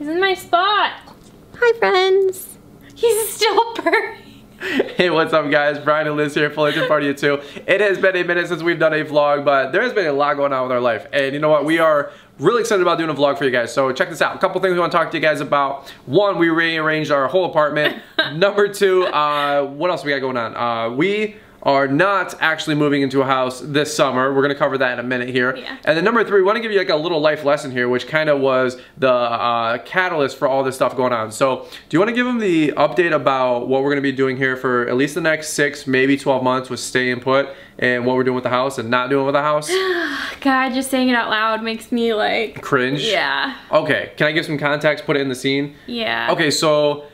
He's in my spot. Hi, friends. He's still purring. Hey, what's up guys? Brian and Liz here, Fullerton Party 2. It has been a minute since we've done a vlog, but there has been a lot going on with our life. And you know what? We are really excited about doing a vlog for you guys. So check this out. A couple things we want to talk to you guys about. One, we rearranged our whole apartment. Number two, what else we got going on? We are not actually moving into a house this summer. We're gonna cover that in a minute here. Yeah. And then number three, we wanna give you like a little life lesson here, which kind of was the catalyst for all this stuff going on. So do you wanna give them the update about what we're gonna be doing here for at least the next 6, maybe 12 months with staying put and what we're doing with the house and not doing with the house? God, just saying it out loud makes me like... Cringe? Yeah. Okay, can I give some context, put it in the scene? Yeah. Okay, so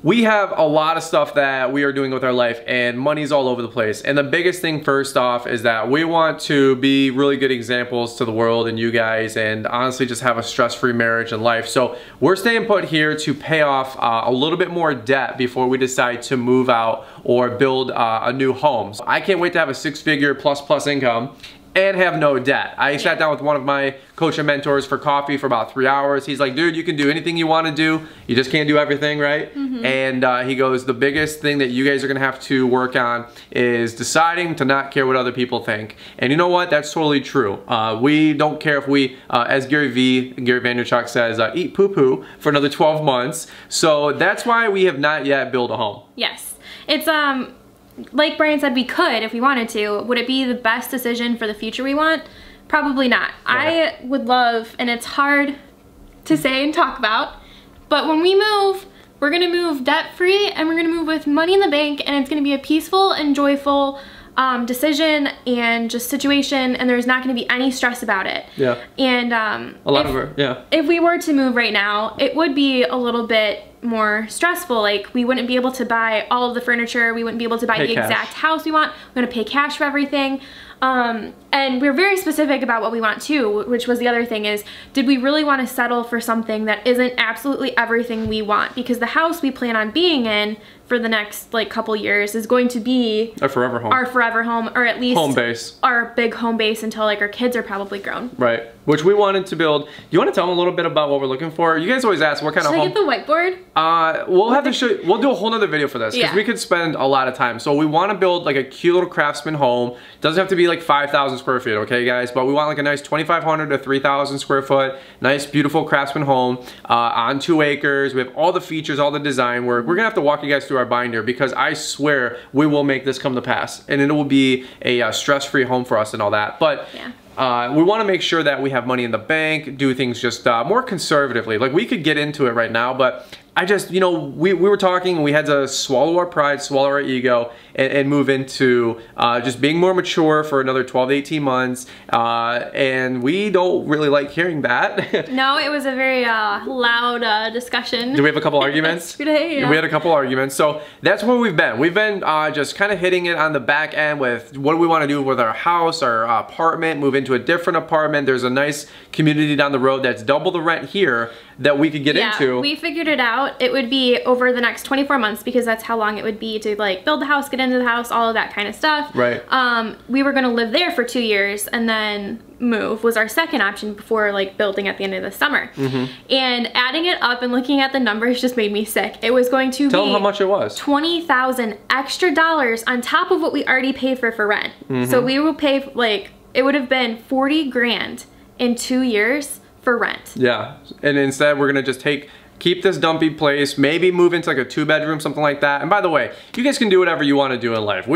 we have a lot of stuff that we are doing with our life and money's all over the place. And the biggest thing first off is that we want to be really good examples to the world and you guys and honestly just have a stress-free marriage and life. So we're staying put here to pay off a little bit more debt before we decide to move out or build a new home. So I can't wait to have a 6-figure plus income and have no debt. I sat down with one of my coach and mentors for coffee for about 3 hours. He's like, dude, you can do anything you want to do. You just can't do everything, right? Mm-hmm. And he goes, the biggest thing that you guys are gonna have to work on is deciding to not care what other people think. And you know what? That's totally true. We don't care if we, as Gary Vaynerchuk says, eat poo-poo for another 12 months. So that's why we have not yet built a home. Yes. It's, like Brian said, we could if we wanted to. Would it be the best decision for the future we want? Probably not. Right. I would love, and it's hard to say and talk about, but when we move, we're gonna move debt-free and we're gonna move with money in the bank, and it's gonna be a peaceful and joyful decision and just situation, and there's not gonna be any stress about it. Yeah. And if we were to move right now, it would be a little bit more stressful. Like, we wouldn't be able to buy all of the furniture, we wouldn't be able to buy the exact house we want, we're gonna pay cash for everything. And we're very specific about what we want too, which was the other thing is, did we really want to settle for something that isn't absolutely everything we want? Because the house we plan on being in for the next like couple years is going to be our forever home. Our forever home, or at least home base. Our big home base until like our kids are probably grown. Right. Which we wanted to build. Do you want to tell them a little bit about what we're looking for? You guys always ask what kind of home. Should I get the whiteboard? We'll have to show you, we'll do a whole nother video for this because we could spend a lot of time. So we want to build like a cute little craftsman home. Doesn't have to be like 5,000 square feet, okay guys? But we want like a nice 2,500 to 3,000 square foot, nice beautiful craftsman home on 2 acres. We have all the features, all the design work. We're gonna have to walk you guys through our binder because I swear we will make this come to pass, and it will be a stress-free home for us and all that. But we want to make sure that we have money in the bank, do things just more conservatively. Like, we could get into it right now, but I just, you know, we were talking and we had to swallow our pride, swallow our ego, and move into just being more mature for another 12 to 18 months. And we don't really like hearing that. No, it was a very loud discussion. Do we have a couple arguments? Yesterday, yeah. We had a couple arguments. So that's where we've been. We've been just kind of hitting it on the back end with what do we want to do with our house, our apartment, move into a different apartment. There's a nice community down the road that's double the rent here that we could get into. We figured it out. It would be over the next 24 months because that's how long it would be to like build the house, get into the house, all of that kind of stuff. Right. We were gonna live there for 2 years and then move was our second option before like building at the end of the summer. Mm-hmm. And adding it up and looking at the numbers just made me sick. It was going to Tell them how much it was. $20,000 extra dollars on top of what we already paid for rent. Mm-hmm. So we will pay like, it would have been 40 grand in 2 years for rent. Yeah, and instead we're gonna just keep this dumpy place, maybe move into like a 2-bedroom, something like that. And by the way, you guys can do whatever you want to do in life.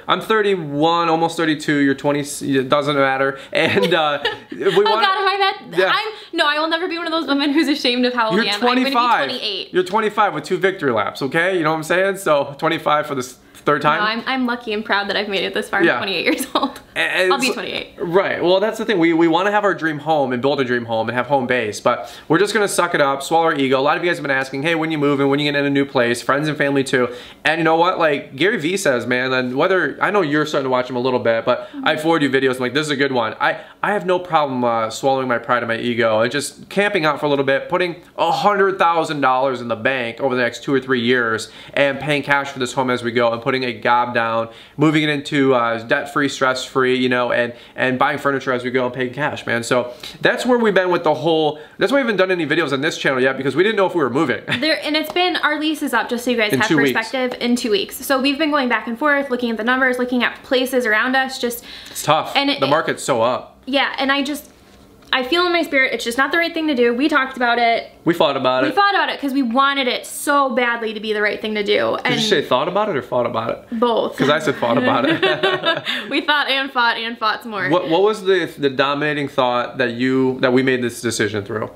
I'm 31, almost 32, you're 20, it doesn't matter. And God, am I that? Yeah. No, I will never be one of those women who's ashamed of how old I am. 25. I'm gonna be 28. You're 25 with 2 victory laps, okay? You know what I'm saying? So 25 for this 3rd time. No, I'm lucky and proud that I've made it this far. I'm 28 years old. I'll be 28. Right, well that's the thing. We want to have our dream home and build a dream home and have home base, but we're just gonna suck it up, swallow our ego. A lot of you guys have been asking, hey, when you moving, when you get in a new place, friends and family too. And you know what, like Gary V says, man, and whether, I know you're starting to watch him a little bit, but I forward you videos, I'm like, this is a good one. I have no problem swallowing my pride and my ego and just camping out for a little bit, putting $100,000 in the bank over the next 2 or 3 years and paying cash for this home as we go. putting a gob down, moving it into debt-free, stress-free, you know, and buying furniture as we go and paying cash, man. So that's where we've been with the whole, that's why we haven't done any videos on this channel yet, because we didn't know if we were moving. And it's been, our lease is up, just so you guys have perspective, in 2 weeks. So we've been going back and forth, looking at the numbers, looking at places around us, just. It's tough. And the market's so up. Yeah, and I feel in my spirit, it's just not the right thing to do. We talked about it. We thought about it. We thought about it because we wanted it so badly to be the right thing to do. Did you say thought about it or fought about it? Both. Because I said thought about it. We thought and fought some more. What was the dominating thought that we made this decision through?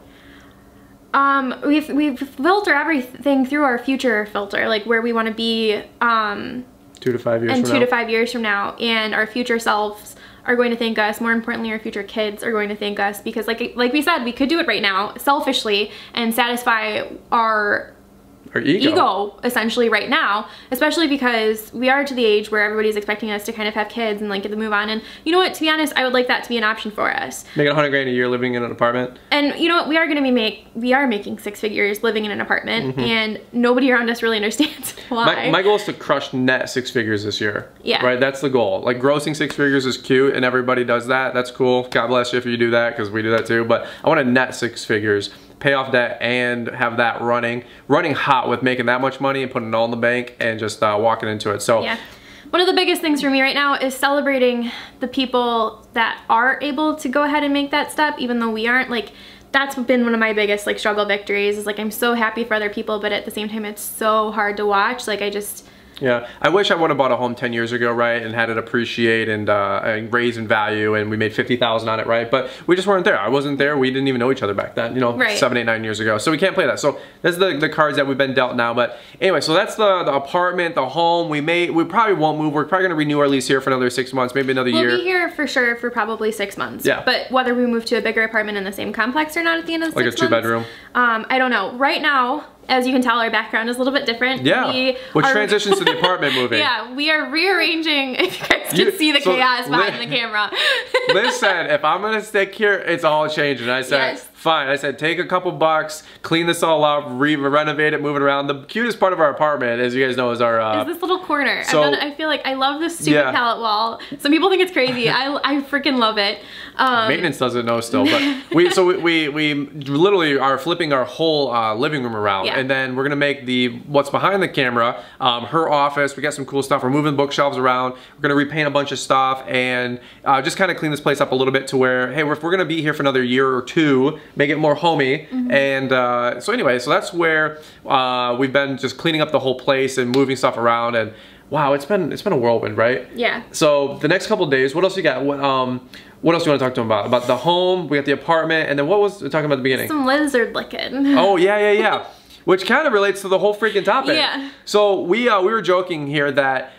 We've filtered everything through our future filter, like where we want to be 2 to 5 years from now. 2 to 5 years from now, and our future selves are going to thank us. More importantly, our future kids are going to thank us, because like we said, we could do it right now selfishly and satisfy our ego essentially right now, especially because we are to the age where everybody's expecting us to kind of have kids and like get the move on. And you know what, to be honest, I would like that to be an option for us. Making $100 grand a year living in an apartment. And you know what, we are making 6 figures living in an apartment, and nobody around us really understands why. My goal is to crush net 6 figures this year. Yeah. Right, that's the goal. Like grossing 6 figures is cute and everybody does that. That's cool. God bless you if you do that, because we do that too. But I want to net 6 figures, pay off debt, and have that running hot with making that much money and putting it all in the bank and just walking into it. So yeah, one of the biggest things for me right now is celebrating the people that are able to go ahead and make that step, even though we aren't. Like, that's been one of my biggest like struggle victories, is like I'm so happy for other people, but at the same time it's so hard to watch. Like yeah, I wish I would have bought a home 10 years ago, right, and had it appreciate and raise in value, and we made $50,000 on it, right? But we just weren't there. I wasn't there. We didn't even know each other back then, you know, 7, 8, 9 years ago. So we can't play that. So that's the cards that we've been dealt now. But anyway, so that's the apartment, the home. We probably won't move. We're probably gonna renew our lease here for another 6 months, maybe another year. We'll be here for sure for probably 6 months. Yeah. But whether we move to a bigger apartment in the same complex or not at the end of the 6 months, like a 2-bedroom. I don't know. Right now, as you can tell, our background is a little bit different. Yeah, which transitions to the apartment moving. Yeah, we are rearranging. If you guys can see the chaos behind the camera. Liz said, if I'm gonna stick here, it's all changing. I said, yes. Fine. I said, take a couple bucks, clean this all up, renovate it, move it around. The cutest part of our apartment, as you guys know, is our... is this little corner. So, I feel like I love this stupid pallet wall. Some people think it's crazy. I freaking love it. Maintenance doesn't know still, but we literally are flipping our whole living room around, and then we're gonna make what's behind the camera her office. We got some cool stuff. We're moving bookshelves around. We're gonna repaint a bunch of stuff and just kind of clean this place up a little bit to where, hey, if we're gonna be here for another year or two, make it more homey. And so anyway, so that's where we've been just cleaning up the whole place and moving stuff around, and wow, it's been a whirlwind, right? Yeah. So the next couple of days, what else you got? What else do you want to talk to them about? About the home, we got the apartment, and then what was we talking about at the beginning? Some lizard licking. Oh yeah. Which kind of relates to the whole freaking topic. Yeah. So we were joking here that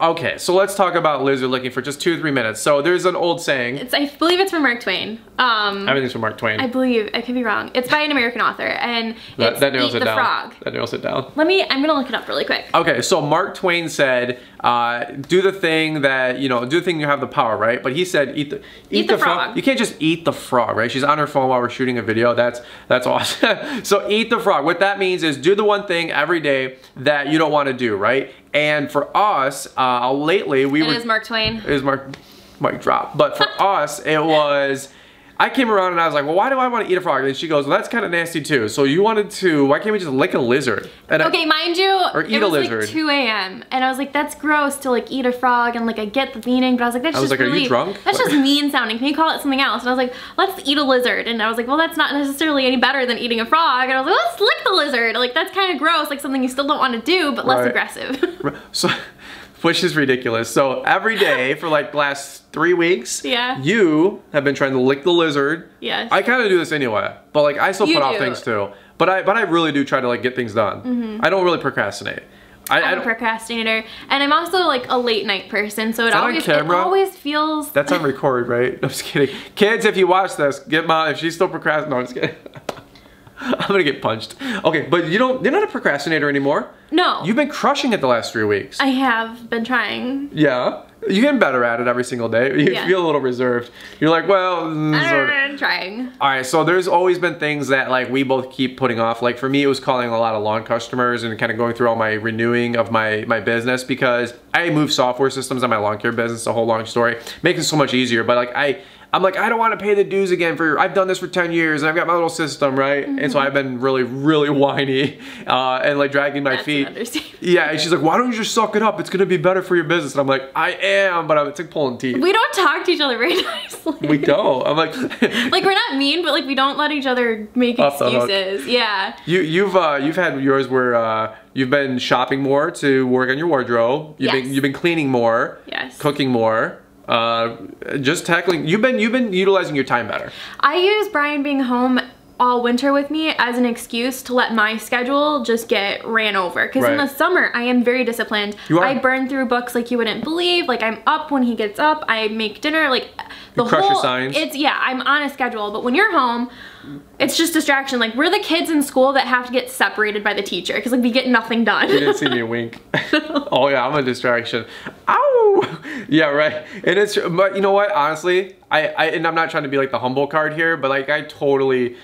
okay, so let's talk about lizard licking for just 2 or 3 minutes. So there's an old saying. I believe it's from Mark Twain. Everything's from Mark Twain. I believe, I could be wrong. It's by an American author, and it's that narrows Eat it the down. Frog. That narrows it down. I'm gonna look it up really quick. Okay, so Mark Twain said, do the thing that, do the thing you have the power, right? But he said, eat the frog. You can't just eat the frog, right? She's on her phone while we're shooting a video. That's awesome. So eat the frog. What that means is do the one thing every day that you don't want to do, right? And for us, lately it is Mark Twain. It is Mark drop. But for us, it was, I came around and I was like, well, why do I want to eat a frog? And she goes, well, that's kind of nasty too. So you wanted to, why can't we just lick a lizard? And okay, mind you, or eat it was a lizard. Like 2 a.m. and I was like, that's gross to like eat a frog, and like I get the meaning, but I was like, that's just are you drunk? That's just mean sounding. Can you call it something else? And I was like, let's eat a lizard. And I was like, well, that's not necessarily any better than eating a frog. And I was like, let's lick the lizard. Like that's kind of gross, like something you still don't want to do, but less aggressive. So, which is ridiculous. So every day for like the last 3 weeks, you have been trying to lick the lizard. Yes. I kind of do this anyway, but like I still put off things too. But I really do try to like get things done. I don't really procrastinate. I'm a procrastinator, and I'm also like a late night person, so it always feels... That's on record, right? I'm just kidding. Kids, if you watch this, get Mom, if she's still procrastinating, no, I'm just kidding. I'm gonna get punched. Okay, but you're not a procrastinator anymore. No. You've been crushing it the last 3 weeks. I have been trying. Yeah. You're getting better at it every single day. You feel a little reserved. You're like, well, I'm trying. All right, so there's always been things that like we both keep putting off. Like for me, it was calling a lot of lawn customers and kind of going through all my renewing of my business, because I moved software systems on my lawn care business, a whole long story, making it so much easier. But like I'm like, I don't want to pay the dues again I've done this for 10 years and I've got my little system, right? And so I've been really, really whiny and like dragging my feet. Yeah, and she's like, why don't you just suck it up? It's gonna be better for your business. And I'm like, I am, but it's like pulling teeth. We don't talk to each other very nicely. We don't. I'm like, like we're not mean, but like we don't let each other make excuses. Yeah. You've had yours where you've been shopping more to work on your wardrobe. You've been cleaning more. Yes. Cooking more. Just tackling, you've been utilizing your time better. I use Brian being home all winter with me as an excuse to let my schedule just get ran over, because in the summer I am very disciplined. I burn through books like you wouldn't believe. Like I'm up when he gets up, I make dinner, like the crush your signs. I'm on a schedule. But when you're home, it's just distraction. Like we're the kids in school that have to get separated by the teacher because like we get nothing done. You didn't see me wink. Oh yeah, I'm a distraction. Ow! Yeah, right. And but you know what? Honestly, and I'm not trying to be like the humble card here, but like I totally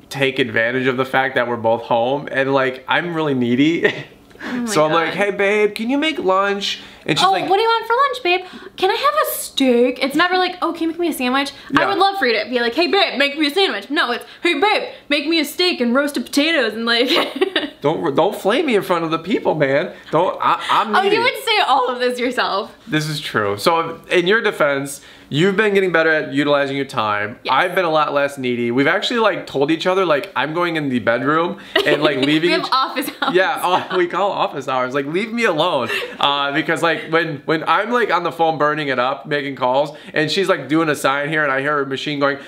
take advantage of the fact that we're both home, and like I'm really needy. So I'm like, hey babe, can you make lunch? And she's like, what do you want for lunch, babe? Can I have a steak? It's never like, oh, can you make me a sandwich? Yeah. I would love for you to be like, hey babe, make me a sandwich. No, it's, hey babe, make me a steak and roasted potatoes and like. Don't flame me in front of the people, man. I'm needy. Oh, you would say all of this yourself. This is true. So in your defense, you've been getting better at utilizing your time. Yes. I've been a lot less needy. We've actually like told each other like I'm going in the bedroom and like leaving. We have office hours. Yeah, we call office hours. Like leave me alone, because like when I'm like on the phone burning it up, making calls, and she's like doing a sign here, and I hear her machine going.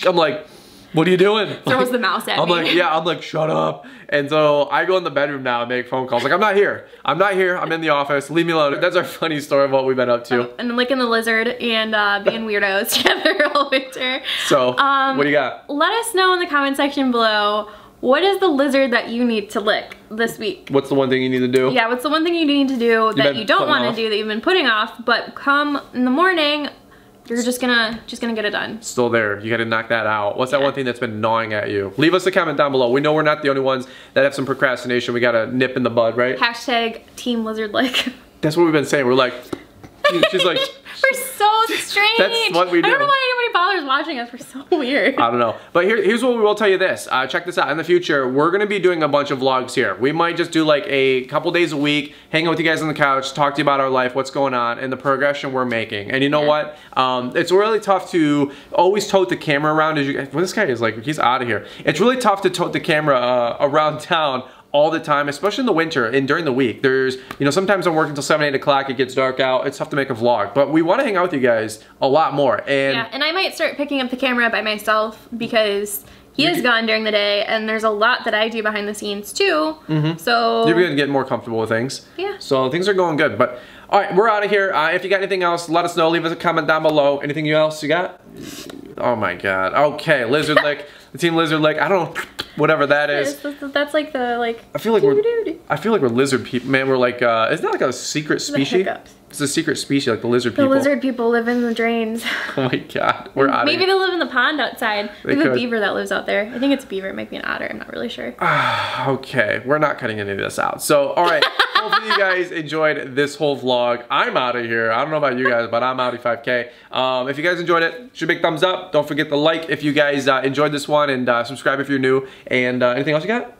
I'm like, what are you doing? Throws the mouse at me. I'm like, shut up. And so I go in the bedroom now and make phone calls. Like, I'm not here. I'm in the office. Leave me alone. That's our funny story of what we've been up to. And licking the lizard and being weirdos together all winter. So, what do you got? Let us know in the comment section below, what is the lizard that you need to lick this week? What's the one thing you need to do? Yeah, what's the one thing you need to do that you don't want to do, that you've been putting off, but come in the morning, you're just gonna get it done. Still there. You gotta knock that out. What's that one thing that's been gnawing at you? Leave us a comment down below. We know we're not the only ones that have some procrastination. We gotta nip in the bud, right? Hashtag team lizard lick. That's what we've been saying. We're like, she's like. We're so strange. That's what we do. I don't know why anybody bothers watching us. We're so weird. I don't know. But here's what we will tell you this. Check this out. In the future, we're going to be doing a bunch of vlogs here. We might just do like a couple days a week, hang out with you guys on the couch, talk to you about our life, what's going on, and the progression we're making. And you know what? It's really tough to always tote the camera around. Well, this guy is like, he's out of here. It's really tough to tote the camera around town all the time, especially in the winter and during the week. There's, you know, sometimes I'm working till 7, 8 o'clock, it gets dark out, it's tough to make a vlog, but we want to hang out with you guys a lot more. And yeah, and I might start picking up the camera by myself because he is gone during the day, and there's a lot that I do behind the scenes too. So you're gonna get more comfortable with things. Yeah. So things are going good, but all right, we're out of here. If you got anything else, let us know. Leave us a comment down below. Anything else you got? Oh my God. Okay, lizard lick. The team lizard lick. I don't know, whatever that is. That's like the like. I feel like we're lizard people. Man, we're like. Isn't that like a secret species? It's a secret species, like the lizard people. The lizard people live in the drains. Oh my God, we're out of here. Maybe they live in the pond outside. We have a beaver that lives out there. I think it's a beaver. It might be an otter. I'm not really sure. Okay, we're not cutting any of this out. So, all right. Hopefully you guys enjoyed this whole vlog. I'm out of here. I don't know about you guys, but I'm out of 5K. If you guys enjoyed it, shoot a big thumbs up. Don't forget to like if you guys enjoyed this one, and subscribe if you're new. And anything else you got?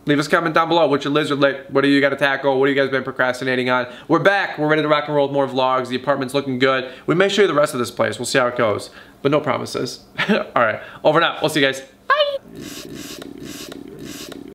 Leave us a comment down below. What's your lizard lick? What do you got to tackle? What have you guys been procrastinating on? We're back. We're ready to rock and roll with more vlogs. The apartment's looking good. We may show you the rest of this place. We'll see how it goes. But no promises. All right. Over and out. We'll see you guys. Bye.